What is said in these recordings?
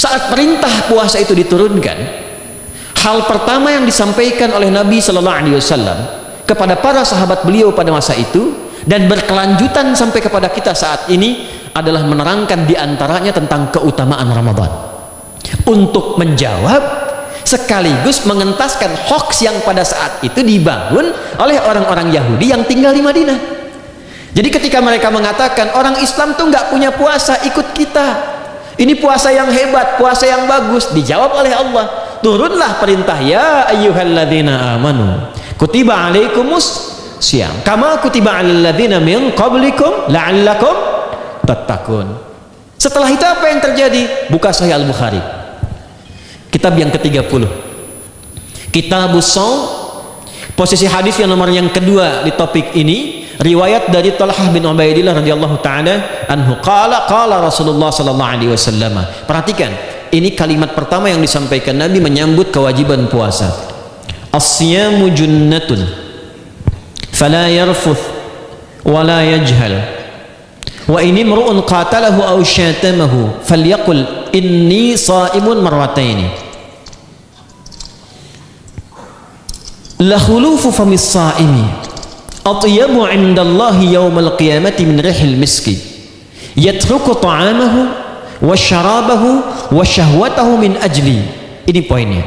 Saat perintah puasa itu diturunkan, hal pertama yang disampaikan oleh Nabi Shallallahu Alaihi Wasallam kepada para sahabat beliau pada masa itu dan berkelanjutan sampai kepada kita saat ini adalah menerangkan diantaranya tentang keutamaan Ramadan, untuk menjawab sekaligus mengentaskan hoax yang pada saat itu dibangun oleh orang-orang Yahudi yang tinggal di Madinah. Jadi ketika mereka mengatakan orang Islam tuh nggak punya puasa, ikut kita, ini puasa yang hebat, puasa yang bagus, dijawab oleh Allah, turunlah perintah, ya ayyuhalladzina amanu kutiba alaikumus syiyam kama kutiba alal ladzina min qablikum la'allakum tattaqun. Setelah itu apa yang terjadi? Buka Sahih Al-Bukhari, kitab yang ke-30, Kitabus Shaum, posisi hadis yang nomor yang kedua di topik ini, riwayat dari Talhah bin Ubaidillah radhiyallahu taala anhu, qala Rasulullah sallallahu alaihi wasallam. Perhatikan, ini kalimat pertama yang disampaikan Nabi menyambut kewajiban puasa. As-siyamu junnatun fala yarfuth wala yajhal wa in imru'un qatalahu aw syatamahu falyaqul inni sha'imun marrataini la khulufu famis sha'imi atyabu 'indallahi yaumal qiyamati min rihil miski yatruku ta'amahu wa syarabahu wa syahwatahu min ajli. Ini poinnya.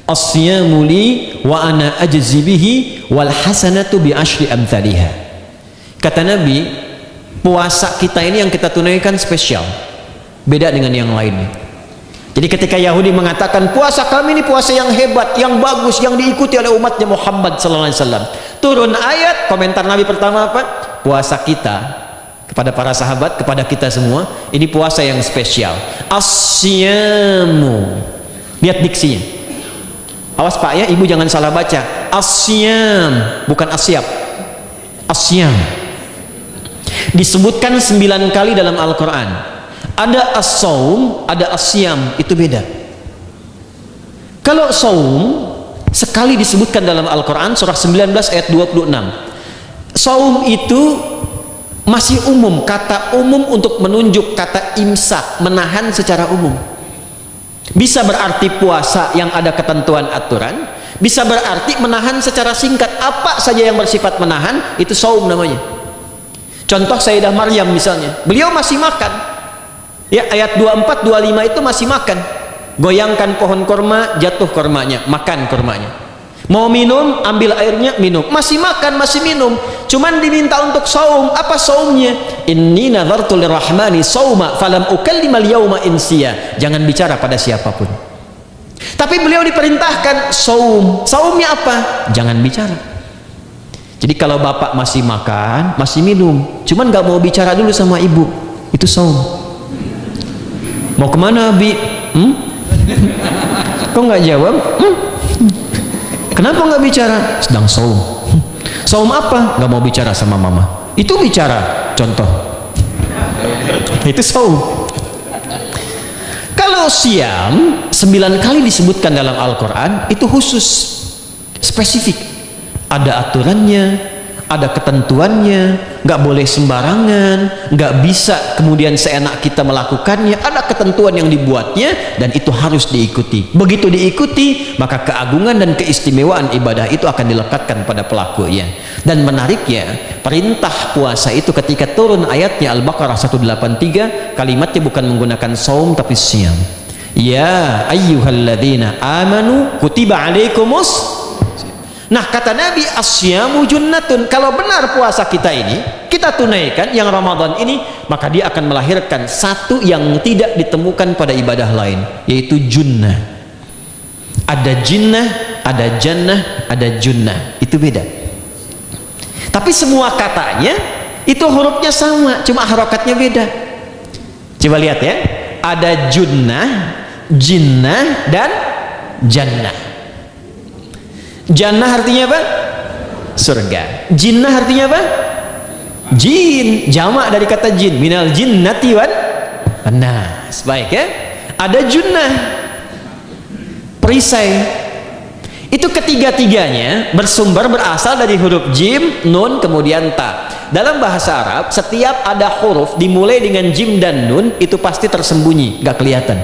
As-siyamu li wa ana ajzi bihi wal hasanatu bi asyri amthaliha. Kata Nabi, puasa kita ini yang kita tunaikan spesial, beda dengan yang lainnya. Jadi ketika Yahudi mengatakan puasa kami ini puasa yang hebat, yang bagus, yang diikuti oleh umatnya Muhammad sallallahu alaihi wasallam, turun ayat, komentar Nabi pertama apa? Puasa kita kepada para sahabat, kepada kita semua, ini puasa yang spesial. As-siyamu, lihat diksinya, awas Pak ya, ibu jangan salah baca. As-siyam, bukan asyab. As-siyam disebutkan 9 kali dalam Al-Quran. Ada as-saum, ada as-siyam, itu beda. Kalau saum sekali disebutkan dalam Al-Quran, surah 19 ayat 26. Saum itu masih umum, kata umum untuk menunjuk kata imsak, menahan secara umum. Bisa berarti puasa yang ada ketentuan aturan, bisa berarti menahan secara singkat. Apa saja yang bersifat menahan, itu saum namanya. Contoh Sayyidah Maryam misalnya, beliau masih makan ya, ayat 24 25 itu masih makan. Goyangkan pohon korma, jatuh kormanya, makan kormanya. Mau minum, ambil airnya, minum. Masih makan, masih minum. Cuman diminta untuk saum. Apa saumnya? Inni nadhartu lirrahmani sauma falam ukallima al-yawma insiya. Jangan bicara pada siapapun. Tapi beliau diperintahkan saum. Saumnya apa? Jangan bicara. Jadi kalau bapak masih makan, masih minum, cuman gak mau bicara dulu sama ibu, itu saum. Mau kemana Abi? Kok nggak jawab? Kenapa nggak bicara? Sedang saum. Saum apa? Nggak mau bicara sama mama. Itu bicara. Contoh. Itu saum. Kalau siam 9 kali disebutkan dalam Al-Quran, itu khusus, spesifik. Ada aturannya, ada ketentuannya, nggak boleh sembarangan, nggak bisa kemudian seenak kita melakukannya, ada ketentuan yang dibuatnya dan itu harus diikuti. Begitu diikuti, maka keagungan dan keistimewaan ibadah itu akan dilekatkan pada pelakunya. Dan menariknya, perintah puasa itu ketika turun ayatnya Al-Baqarah 183, kalimatnya bukan menggunakan saum tapi siyam. Ya ayyuhalladzina amanu kutiba alaikumus. Nah kata Nabi, asyamu junnatun. Kalau benar puasa kita ini kita tunaikan yang Ramadan ini, maka dia akan melahirkan satu yang tidak ditemukan pada ibadah lain, yaitu junnah. Ada jinnah, ada jannah, ada junnah, itu beda. Tapi semua katanya itu hurufnya sama, cuma harokatnya beda. Coba lihat ya, ada junnah, jinnah, dan jannah. Jannah artinya apa? Surga. Jinnah artinya apa? Jin, jamak dari kata jin, minal jinnati wan nas. Baik ya. Ada junnah, perisai. Itu ketiga-tiganya bersumber berasal dari huruf jim, nun, kemudian ta. Dalam bahasa Arab, setiap ada huruf dimulai dengan jim dan nun, itu pasti tersembunyi, gak kelihatan.